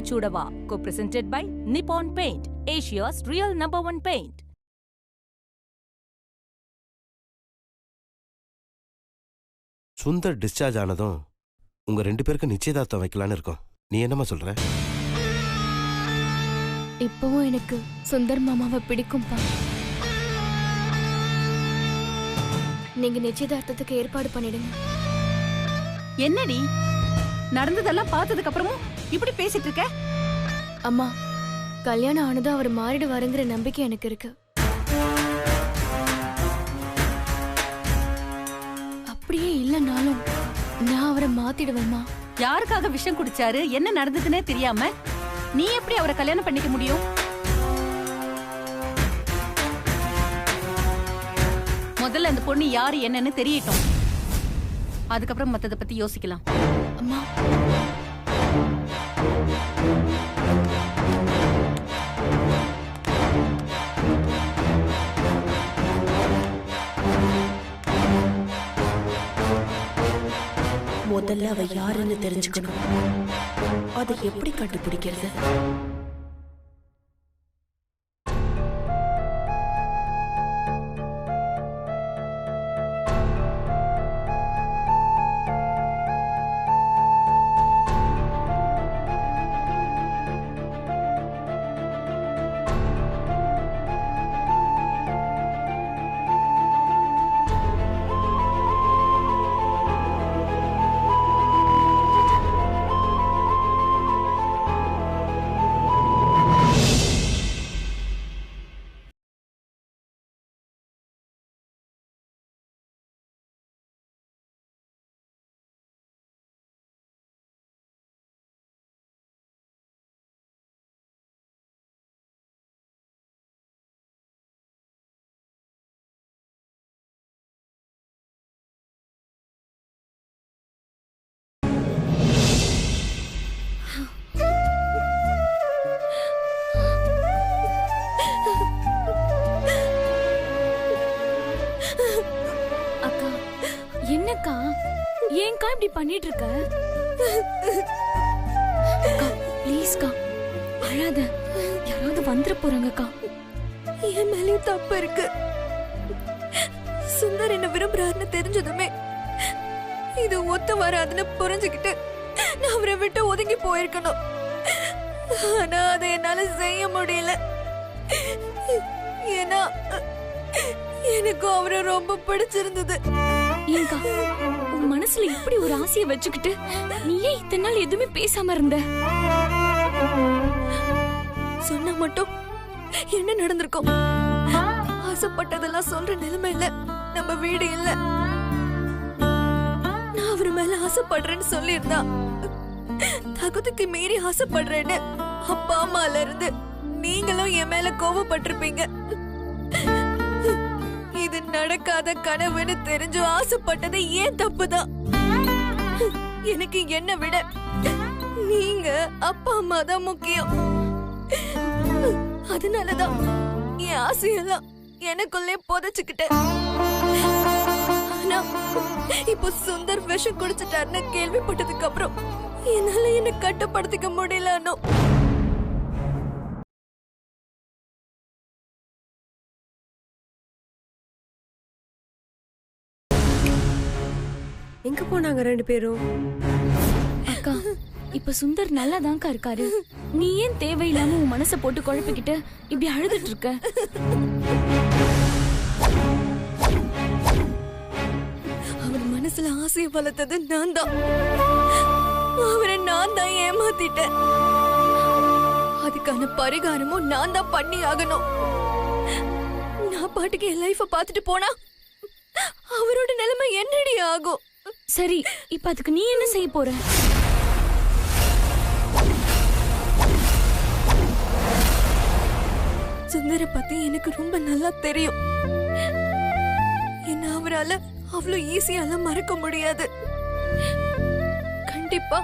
Chudava, co-presented by Nippon Paint, Asia's real #1 paint. Sundar discharge ஆனதும் உங்க 2 பேருக்கு நிச்சயதார்த்தம் வைக்கலான்னு இருக்கோம். நீ என்னமா சொல்ற? இப்பவும் எனக்கு சுந்தர் மாமாவை பிடிக்கும்பா. நீங்க நிச்சயதார்த்தத்துக்கு ஏற்பாடு பண்ணிடுங்க. என்னடி நடந்ததெல்லாம் பார்த்ததுக்கு அப்புறமும் இப்படி பேசிட்டு இருக்க? அம்மா, கல்யாணம் ஆனதும் அவர் மாறிடுவாருங்கிற நம்பிக்கை எனக்கு இருக்கு. அப்படியே இல்லைனாலும் நான் அவரை மாத்திடுவேம்மா. யாருக்காக விஷம் குடிச்சாரு, என்ன நடந்ததுன்னே தெரியாம நீ எப்படி அவரை கல்யாணம் பண்ணிக்க முடியும்? முதல்ல அந்த பொண்ணு யாரு என்னன்னு தெரியட்டும், அதுக்கப்புறம் மத்தத பத்தி யோசிக்கலாம். அம்மா, முதல்ல அவ யாருன்னு தெரிஞ்சுக்கணும். அதை எப்படி கண்டுபிடிக்கிறது? என்னக்கா, ஏன்க்கா இப்படி பண்ணிட்டு இருக்க? ப்ளீஸ்க்கா, அழாத. யாராவது வந்துட போறாங்கக்கா. என் மேலேயும் தப்பு இருக்கு. சுந்தர் என்ன விரும்புறாருன்னு தெரிஞ்சதுமே இது ஒத்து வராதுன்னு புரிஞ்சுக்கிட்டு நான் அவரை விட்டு ஒதுங்கி போயிருக்கணும். ஆனா அதை என்னால செய்ய முடியல. ஏன்னா எனக்கும் அவரை ரொம்ப பிடிச்சிருந்தது. ஏங்கா, உன் மனசுல இப்படி ஒரு ஆசையை வச்சுக்கிட்டு நீ ஏன் இத்தனை நாள் எதுவுமே பேசாம இருந்த? சொன்னா மட்டும் என்ன நடந்திருக்கும்? ஆசைப்பட்டதெல்லாம் சொல்ற நிலைமையில நம்ம வீடு இல்ல. நான் அவர் மேல ஆசைப்படுறேன்னு சொல்லியிருந்தா, தகுதிக்கு மீறி ஆசைப்படுறேன்னு அப்பா அம்மால இருந்து நீங்களும் என் மேல கோபப்பட்டிருப்பீங்க. இது நடக்காத கனவுன்னு தெரிஞ்சும் ஆசைப்பட்டது ஏன் தப்புதான். எனக்கு என்ன விட நீங்க அப்பா அம்மா தான் முக்கியம். அதனாலதான் என் ஆசையெல்லாம் எனக்குள்ளே புதைச்சுக்கிட்டேன். ஆனா இப்போ சுந்தர் விஷம் குடிச்சிட்டாருன்னு கேள்விப்பட்டதுக்கு அப்புறம் என்னால என்ன கட்டுப்படுத்திக்க முடியல. எங்க போனாங்க 2 பேரும்? அக்கா, இப்ப சுந்தர் நல்லாதான்க்கா இருக்காரு. நீ ஏன் தேவையில்லாம உன் மனசை போட்டு குழப்பிக்கிட்டு இப்படி அழுதுட்டு இருக்க? அவர் மனசுல ஆசையை வளர்த்தது நான் தான். அவரை நான் தான் ஏமாத்திட்டேன். அதுக்கான பரிகாரமும் நான் தான் பண்ணி ஆகணும். நான் பாட்டுக்கு என் லைஃப பாத்துட்டு போனா அவரோட நிலைமை என்னடி ஆகும்? சரி, இப்ப அதுக்கு நீ என்ன செய்ய போற? சுந்தர பத்தி எனக்கு ரொம்ப நல்லா தெரியும். என்ன அவரால அவ்வளவு ஈஸியால மறக்க முடியாது. கண்டிப்பா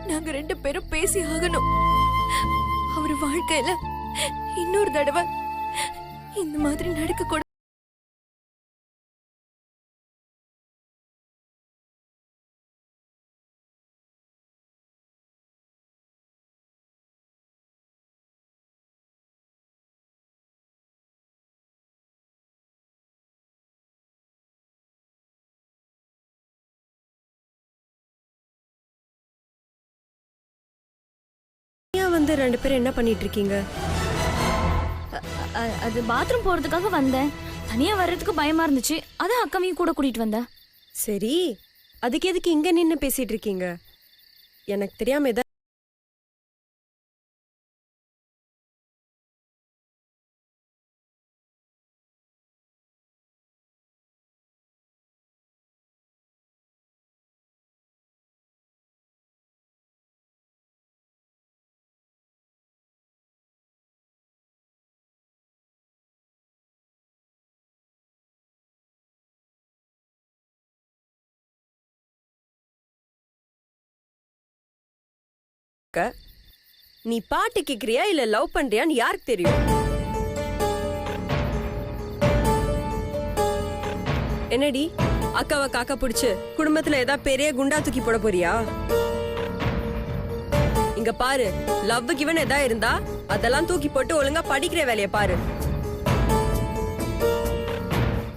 நாங்க 2 பேரும் பேசி ஆகணும். அவர் வாழ்க்கையில இன்னொரு தடவை இந்த மாதிரி நடக்க கூட. வந்து 2 பேரும் என்ன பண்ணிட்டு இருக்கீங்க? அது பாத்ரூம் போறதுக்காக வந்தேன். தனியா வர்றதுக்கு பயமா இருந்துச்சு, அதான் அக்காவையும் கூட கூட்டிட்டு வந்தேன். சரி, அதுக்கு எதுக்கு இங்க நின்னு பேசிட்டு இருக்கீங்க? எனக்கு தெரியாம ஏதாவது நீ பாட்டு கேக்குறியா இல்ல லவ் பண்றியான்னு யாருக்கு தெரியும்? என்னடி அக்காவை காக்கா பிடிச்சு குடும்பத்துல ஏதாவது பெரிய குண்டா தூக்கி போட போறியா? இங்க பாரு, லவ் கிவன் ஏதா இருந்தா அதெல்லாம் தூக்கி போட்டு ஒழுங்கா படிக்கிற வேலைய பாரு.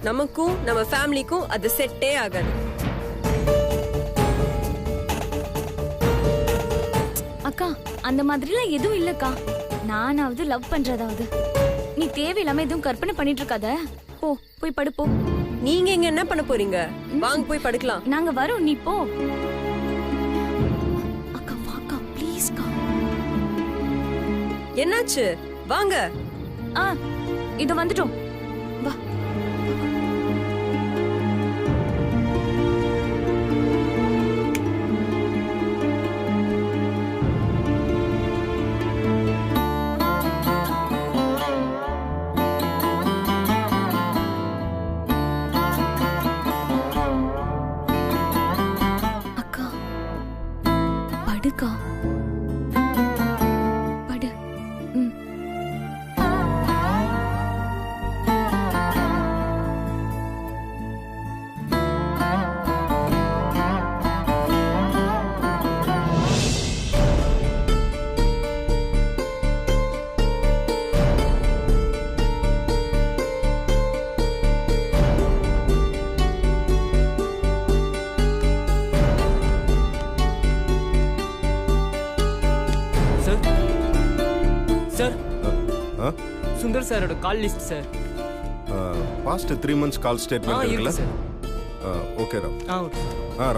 நமக்கும் நம்ம ஃபேமிலிக்கும் அது செட்டே ஆகாது. அக்கா, அந்த மாதிரிலாம் எதுவும் இல்லக்கா. நானாவது லவ் பண்றதாவது. நீ தேவையில்லாம எதுவும் கற்பனை பண்ணிட்டு இருக்காத. போ, போய் படுப்போ. நீங்க இங்க என்ன பண்ண போறீங்க? வாங்க போய் படுக்கலாம். நாங்க வரோம், நீ போ. அக்கா வாக்கா, ப்ளீஸ்க்கா. என்னாச்சு? வாங்க. இது வந்துட்டோம், வா. படுக்கா, படு. சுந்தர் சாரோட call list sir. Past 3 months call statement இருக்குல்ல sir? Okay Ram. Okay.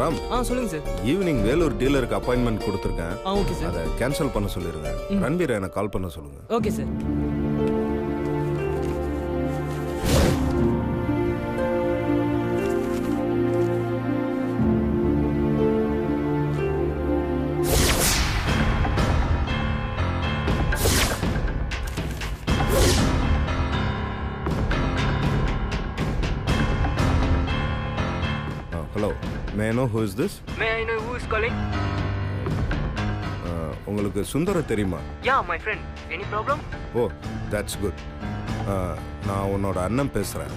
Ram, சொல்லுங்க சார். ஈவினிங் வேலூர் டீலருக்கு அப்பாயின்மெண்ட் கொடுத்துருக்கேன். Okay sir. அதை கேன்சல் பண்ண சொல்லிருங்க. ரன்வீர் எனக்கு கால் பண்ண சொல்லுங்க. Okay sir. Hello, may I know who is this? May I know who is calling? உங்களுக்கு சுந்தர தெரியுமா? Yeah, my friend. Any problem? Oh, that's good. நான் உன்னோட அண்ணன் பேசுகிறேன்.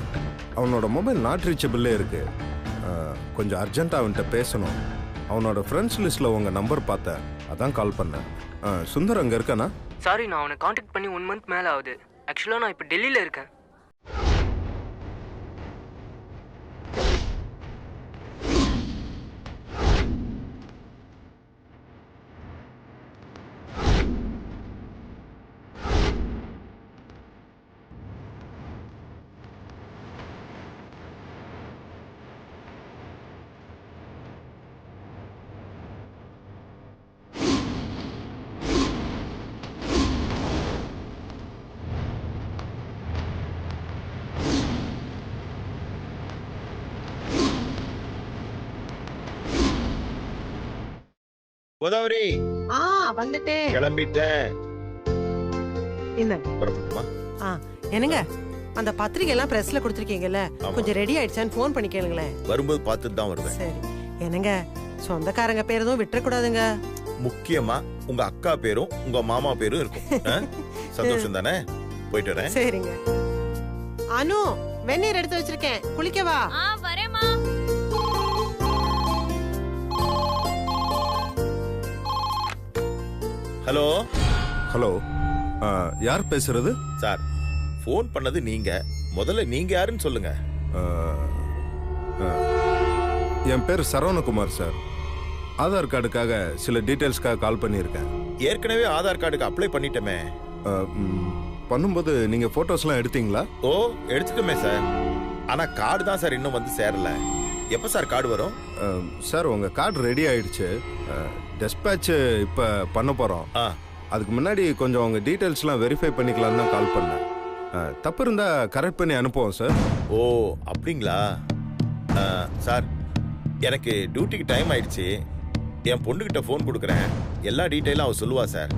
அவனோட மொபைல் நாட் ரீச்சபிளே இருக்கு. கொஞ்சம் அர்ஜென்ட்டாக அவன்கிட்ட பேசணும். அவனோட ஃப்ரெண்ட்ஸ் லிஸ்ட்டில் உங்கள் நம்பர் பார்த்தேன், அதான் கால் பண்ணேன். சுந்தர் அங்கே இருக்கானா? சாரி, நான் அவனை காண்டாக்ட் பண்ணி 1 month மேலே ஆகுது. ஆக்சுவலாக நான் இப்போ டெல்லியில் இருக்கேன். கோதாவரி வந்துட்டேன். கிளம்பிட்டேன். இந்தாங்க. புறப்பட்டுமா? என்னங்க அந்த பத்திரிகை எல்லாம் பிரஸ்ல கொடுத்துருக்கீங்கல்ல, கொஞ்சம் ரெடி ஆயிடுச்சான்னு ஃபோன் பண்ணி கேளுங்களேன். வரும்போது பார்த்துட்டு தான் வருவேன். சரி. என்னங்க சொந்தக்காரங்க பேர் எதுவும் விட்டுறக்கூடாதுங்க. முக்கியமா உங்க அக்கா பேரும் உங்க மாமா பேரும் இருக்கும். சந்தோஷம் தானே? போயிட்டு வரேன். சரிங்க. அனு, வெந்நீர் எடுத்து வச்சிருக்கேன், குளிக்கவா? வரேம்மா. ஹலோ ஹலோ, யார் பேசுறது? சார், ஃபோன் பண்ணது நீங்க. முதல்ல நீங்க யாருன்னு சொல்லுங்க. என் பேர் சரவணகுமார் சார். ஆதார் கார்டுக்காக சில டீட்டெயில்ஸ்க்காக கால் பண்ணியிருக்கேன். ஏற்கனவே ஆதார் கார்டுக்கு அப்ளை பண்ணிட்டோமே. பண்ணும்போது நீங்க போட்டோஸ்லாம் எடுத்தீங்களா? ஓ, எடுத்துட்டோமே சார். ஆனா கார்டு தான் சார் இன்னும் வந்து சேரல. எப்ப சார் கார்டு வரும்? சார், உங்க கார்டு ரெடி ஆயிடுச்சு. டெஸ்பேட்ச் இப்ப பண்ண போறோம். அதுக்கு முன்னாடி கொஞ்சம் உங்க டீட்டெயில்ஸ்லாம் வெரிஃபை பண்ணிக்கலாம் தான் கால் பண்ணேன். தப்பு இருந்தா கரெக்ட் பண்ணி அனுப்புவோம் சார். ஓ, அப்படிங்களா சார்? எனக்கு டியூட்டிக்கு டைம் ஆயிடுச்சு. என் பொண்ணுகிட்ட ஃபோன் கொடுக்குறேன். எல்லா டீட்டெயிலும் அவ சொல்லுவா சார்.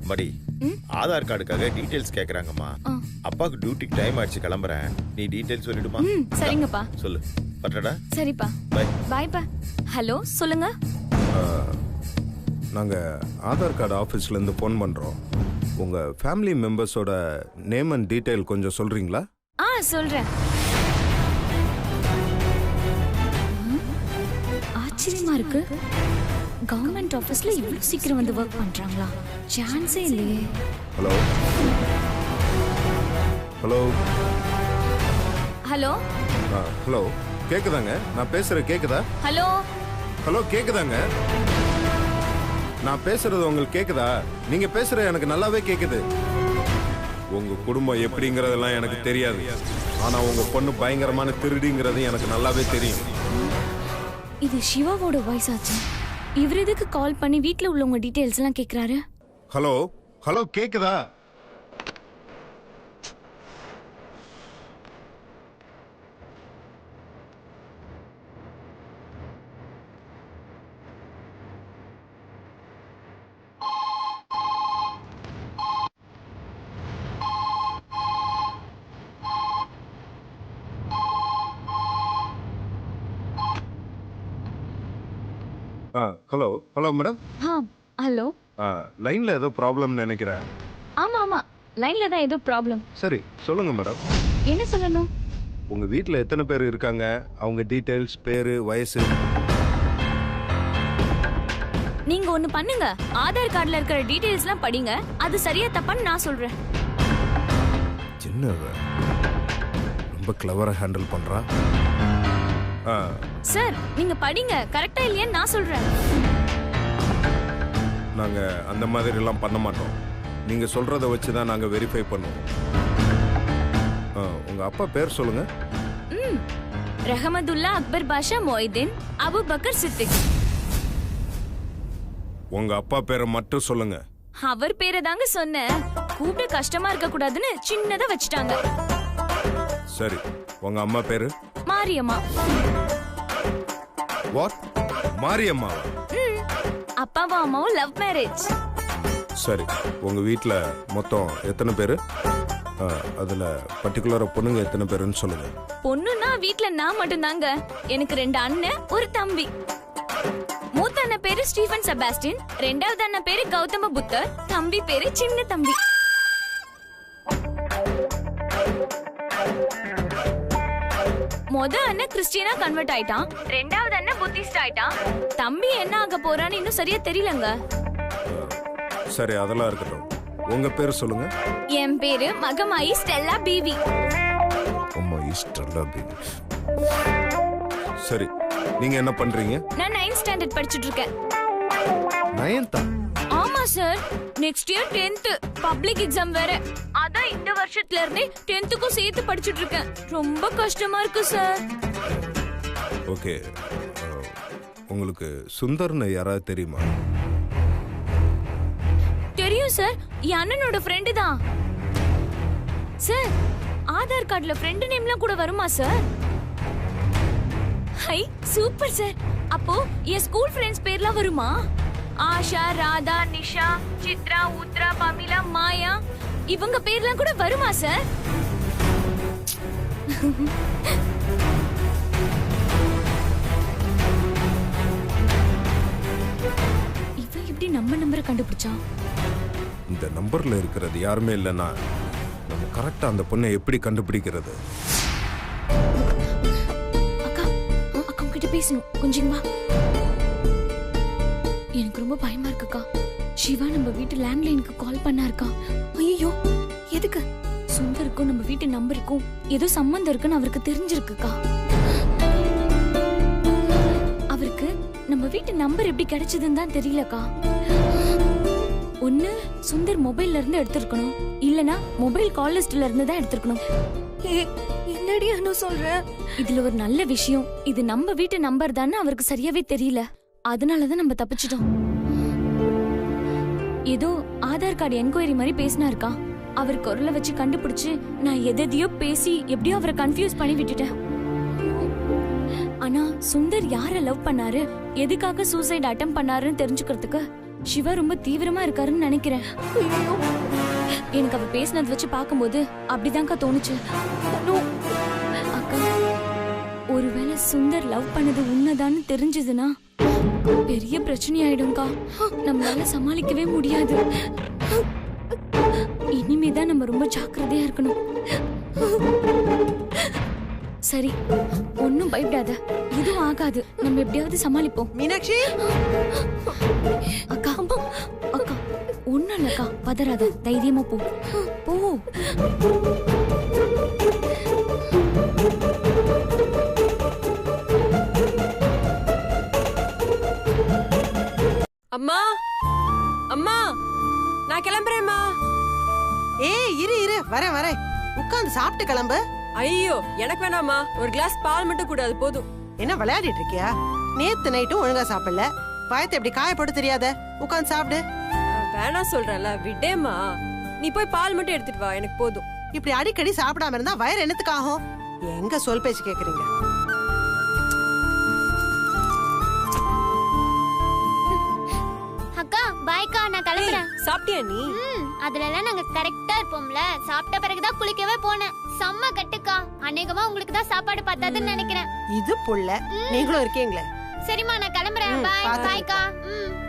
மடி, ஆதார் கார்டுக்காக டீடைல்ஸ் கேக்குறாங்கம்மா. அப்பாக்கு டியூட்டிக்கு டைம் ஆயிடுச்சு, கிளம்புறேன். நீ டீடைல்ஸ் சொல்லிடுமா? சரிங்கப்பா. சொல்லு. பட்டடா. சரிப்பா. பை. பாய்ப்பா. ஹலோ, சொல்லுங்க. நாங்க ஆதார் கார்டு ஆபீஸ்ல இருந்து ஃபோன் பண்றோம். உங்க ஃபேமிலி மெம்பர்ஸோட நேம் அண்ட் டீடைல் கொஞ்சம் சொல்றீங்களா? சொல்றேன். ஆச்சரியமா இருக்கு. கவர்மெண்ட் ஆபீஸ்ல இவ்வளவு சீக்கிரம் வந்து வர்க் பண்றாங்களா? சான்ஸே இல்லையே. ஹலோ ஹலோ ஹலோ ஹலோ, கேக்குதாங்க? நான் பேசுறது கேக்குதா? ஹலோ ஹலோ, கேக்குதாங்க? நான் பேசுறது உங்களுக்கு கேக்குதா? நீங்க பேசுறது எனக்கு நல்லாவே கேக்குது. உங்க குடும்பம் எப்படிங்கறதெல்லாம் எனக்கு தெரியாது. ஆனா உங்க பொண்ணு பயங்கரமான திருடிங்கிறது எனக்கு நல்லாவே தெரியும். இது சிவாவோட வாய்ஸ் ஆச்சு. இவர் எதுக்கு கால் பண்ணி வீட்ல உள்ளவங்க டீடைல்ஸ் எல்லாம் கேக்குறாரு? ஹலோ ஹலோ, கேக்குதா? Hello hello madam. ஹலோ. லைன்ல ஏதோ ப்ராப்ளம் நினைக்கிறேன். ஆமா ஆமா, லைன்ல தான் ஏதோ ப்ராப்ளம். சரி, சொல்லுங்க மேடம். என்ன சொல்லணும்? உங்க வீட்ல எத்தனை பேர் இருக்காங்க, அவங்க டீடைல்ஸ், பேரு, வயசு. நீங்க ஒண்ணு பண்ணுங்க, ஆதார் கார்டுல இருக்கிற டீடைல்ஸ் எல்லாம் படிங்க. அது சரியா தப்பான்னு நான் சொல்றேன். சின்ன ரொம்ப கிளவரா ஹேண்டில் பண்றா. சார், நீங்க படிங்க, கரெக்டா இல்லையான்னு நான் சொல்றேன். நாங்க அந்த மாதிரி எல்லாம் பண்ண மாட்டோம். நீங்க சொல்றத வச்சு தான் நாங்க வெரிஃபை பண்ணுவோம். உங்க அப்பா பேர் சொல்லுங்க. ரஹமதுல்லா அக்பர் பாஷா மொய்தீன் அபு பக்கர் சித்திக். உங்க அப்பா பேரை மட்டும் சொல்லுங்க. அவர் பேரை தாங்க சொன்னேன். கூப்பிட கஷ்டமா இருக்க கூடாதுன்னு சின்னதா வச்சுட்டாங்க. சரி, உங்க அம்மா பேரு? மாரியம்மா. வாட்? மாரியம்மா? அப்பாவும் அம்மாவும் லவ் மேரேஜ். சரி, உங்க வீட்ல மொத்தம் எத்தனை பேரு? அதுல பர்டிகுலரா பொண்ணுங்க எத்தனை பேருன்னு சொல்லுங்க. பொண்ணுன்னா வீட்ல நான் மட்டும் தாங்க. எனக்கு 2 அண்ணன், ஒரு தம்பி. மூத்த அண்ணன் பேரு ஸ்டீஃபன் செபாஸ்டின், ரெண்டாவது அண்ணன் பேரு கௌதம புத்தர், தம்பி பேரு சின்ன தம்பி. அண்ணன் கிறிஸ்டியனா கன்வெர்ட் ஆயிட்டான், ரெண்டாவது அண்ணன் புத்திஸ்ட் ஆயிட்டான். தம்பி என்ன ஆக போறான்னு இன்னும் சரியா தெரியலங்க. சரி, அதெல்லாம் இருக்கட்டும். உங்க பேர் சொல்லுங்க. என் பேரு மகமாயி ஸ்டெல்லா பீவி. மகமாயி ஸ்டெல்லா பீவி. சரி, நீங்க என்ன பண்றீங்க? நான் 9th ஸ்டாண்டர்ட் படிச்சிட்டு இருக்கேன். 9th? ஆமா sir, next year 10th public exam வேற. அதான் இந்த வருஷத்துல இருந்தே 10th சேர்த்து படிச்சிட்டு இருக்கேன். ரொம்ப கஷ்டமா இருக்கு சார். ஓகே, உங்களுக்கு சுந்தர்னு யாராவது தெரியுமா? தெரியும் சார், என் அண்ணனோட ஃப்ரெண்டு தான். சார், ஆதார் கார்டுல ஃப்ரெண்டு நேம்லாம் கூட வருமா சார்? High super sir. அப்போ என் ஸ்கூல் ஃப்ரெண்ட்ஸ் பேர்லாம் வருமா? ஆஷா, ராதா, நிஷா, சித்ரா, உத்ரா, பமிலா, மாயா இவங்க பேர்லாம் கூட வருமா சார்? இவன் எப்படி நம்ம நம்பரை கண்டுபிடிச்சான்? இந்த நம்பர்ல இருக்கிறது யாருமே இல்லைன்னா நம்ம கரெக்டா அந்த பொண்ணை எப்படி கண்டுபிடிக்கிறது? அக்கா அக்கா கிட்ட பேசணும், கொஞ்சம் வா. எனக்கு ரொம்ப பயமா இருக்குக்கா. சிவா நம்ம வீட்டு லேண்ட்லைனுக்கு கால் பண்ணாருக்கா. ஐயோ எதுக்கு? சுந்தருக்கும் நம்ம வீட்டு நம்பருக்கும் ஏதோ சம்பந்தம் இருக்குன்னு அவருக்கு தெரிஞ்சிருக்குக்கா. அவருக்கு நம்ம வீட்டு நம்பர் எப்படி கிடைச்சதுன்னு தான் தெரியலக்கா. ஒண்ணு சுந்தர் மொபைல்ல இருந்து எடுத்திருக்கணும், இல்லனா மொபைல் கால் லிஸ்ட்ல இருந்து தான் எடுத்திருக்கணும். என்னடி அனு சொல்ற? இதுல ஒரு நல்ல விஷயம், இது நம்ம வீட்டு நம்பர் தானே அவருக்கு சரியாவே தெரியல. அதனாலதான் நம்ம தப்பிச்சிட்டோம். ஏதோ ஆதார் கார்டு என்கொயரி மாதிரி பேசினாருக்கா. அவர் குரலை வச்சு கண்டுபிடிச்சு நான் எதையோ பேசி எப்படியோ அவரை கன்ஃபியூஸ் பண்ணி விட்டுட்டேன். ஆனா சுந்தர் யார லவ் பண்ணாரு, எதுக்காக சூசைட் அட்டெம்ப்ட் பண்ணாருன்னு தெரிஞ்சுக்கிறதுக்கு சிவா ரொம்ப தீவிரமா இருக்காருன்னு நினைக்கிறேன். எனக்கு அவர் பேசினது வச்சு பார்க்கும்போது அப்படிதான்க்கா தோணுச்சு. அக்கா ஒருவேளை சுந்தர் லவ் பண்ணது உண்மைதான்னு தெரிஞ்சதுன்னா பெரிய பிரச்சனை ஆயிடும்க்கா. நம்மளால சமாளிக்கவே முடியாது. இனிமேதான் நம்ம ரொம்ப ஜாக்கிரதையா இருக்கணும். சரி, ஒன்னும் பயப்படாத, எதுவும் ஆகாது. நம்ம எப்படியாவது சமாளிப்போம். மீனாட்சி அக்கா அக்கா ஒண்ணும் இல்லக்கா, பதறாத, தைரியமா போ போ. அம்மா அம்மா நான் கிளம்புறேம்மா. ஏய் இரு இரு, வரேன் வரேன். உட்கார்ந்து சாப்பிட்டு கிளம்பு. ஐயோ எனக்கு வேணாமா, ஒரு கிளாஸ் பால் மட்டும் கூட, அது போதும். என்ன விளையாடிட்டு இருக்கியா? நேத்து நைட்டும் ஒழுங்கா சாப்பிடல. பயத்தை எப்படி காய போட்டு தெரியாத? உட்கார்ந்து சாப்பிடு. வேணாம் சொல்றேன்ல, விடேம்மா. நீ போய் பால் மட்டும் எடுத்துட்டு வா, எனக்கு போதும். இப்படி அடிக்கடி சாப்பிடாம இருந்தா வயிறு என்னத்துக்கு ஆகும்? எங்க சொல் பேச்சு கேக்குறீங்க? அக்கா பாய்க்கா, நான் கிளம்புறேன். சாப்பிட்டியா நீ? அதுலலாம் நாங்க கரெக்டா இருப்போம்ல. சாப்பிட்ட பிறகுதான் குளிக்கவே போனேன். செம்ம கட்டுக்கா. அநேகமா உங்களுக்கு தான் சாப்பாடு பார்த்தாதுன்னு நினைக்கிறேன். இது புள்ள, நீங்களும் இருக்கீங்களே. சரிம்மா, நான் கிளம்புறேன். பாய் பாய்க்கா.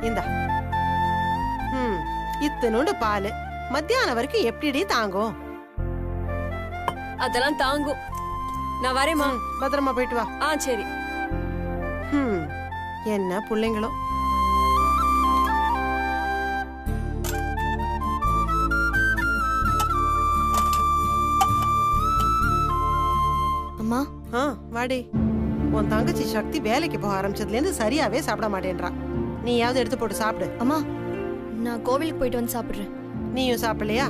இந்தா. இத்தனோண்டு பால் மத்தியானம் வரைக்கும் எப்படி தாங்கும்? அதெல்லாம் தாங்கும். நான் வரேம்மா. பத்திரமா போயிட்டு வா. சரி. என்ன பிள்ளைங்களோ. அம்மா வாடி. உன் தங்கச்சி சக்தி வேலைக்கு போக ஆரம்பிச்சதுல இருந்து சரியாவே சாப்பிட மாட்டேன்றா. நீயாவது எடுத்து போட்டு சாப்பிடு. அம்மா நான் கோவிலுக்கு போயிட்டு வந்து சாப்பிடுறேன். நீயும் சாப்பிடலையா?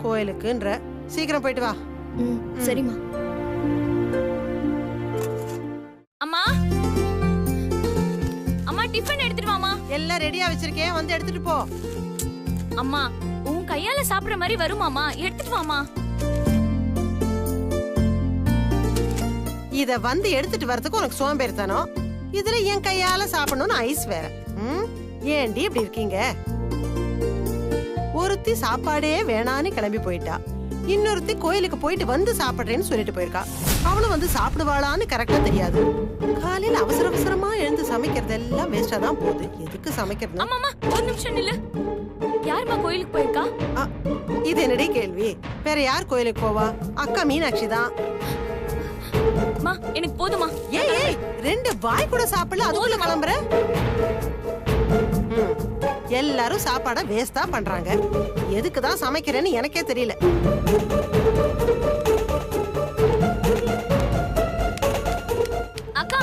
கோயிலுக்குன்ற, சீக்கிரம் போயிட்டு வா. சரிம்மா. அம்மா அம்மா டிஃபன் எடுத்துட்டு வாமா. எல்லாம் ரெடியா வச்சிருக்கேன், வந்து எடுத்துட்டு போ. அம்மா உன் கையால சாப்பிடுற மாதிரி வருமாமா, எடுத்துட்டு வாமா. இத வந்து எடுத்துட்டு வரதுக்கு உனக்கு சோம்பேறித்தனோ. இதுல என் கையால சாப்பிடணும்னு ஐஸ் வேற. ஏண்டி இப்படி இருக்கீங்க? ஒருத்தி சாப்பாடே வேணான்னு கிளம்பி போயிட்டா, இன்னொருத்தி கோயிலுக்கு போயிட்டு வந்து சாப்பிடுறேன்னு சொல்லிட்டு போயிருக்கா. அவளும் வந்து சாப்பிடுவாளான்னு கரெக்டா தெரியாது. காலையில அவசர அவசரமா எழுந்து சமைக்கிறது எல்லாம் வேஸ்டா தான் போகுது. எதுக்கு சமைக்கிறது? அம்மா ஒரு நிமிஷம் நில்லு. யாருமா கோயிலுக்கு போயிருக்கா? இது என்னடி கேள்வி? வேற யார் கோயிலுக்கு போவா? அக்கா மீனாட்சி தான். அம்மா எனக்கு போதுமா. ஏய் ரெண்டு வாய் கூட சாப்பிடல, அதுக்குள்ள கிளம்புற? எல்லாரும் சாப்பாட வேஸ்டா பண்றாங்க. எதுக்கு தான் சமைக்கிறேன்னு எனக்கே தெரியல. அக்கா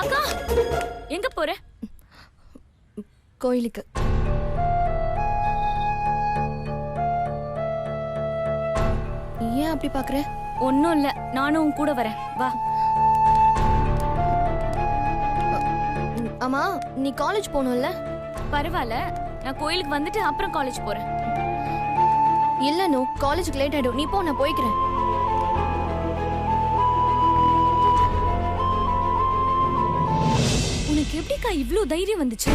அக்கா எங்க போற? கோயிலுக்கு. ஏன் அப்படி பாக்குற? ஒன்னும் இல்ல, நானும் உன் கூட வரேன், வா. அம்மா நீ காலேஜ் போகணும்ல? பரவாயில்ல, நான் கோயிலுக்கு வந்துட்டு அப்புறம் காலேஜ் போறேன். இல்ல நோ, காலேஜுக்கு லேட் ஆயிடும். நீ போ, நான் போய்க்கிறேன். உனக்கு எப்படிக்கா இவ்ளோ தைரியம் வந்துச்சு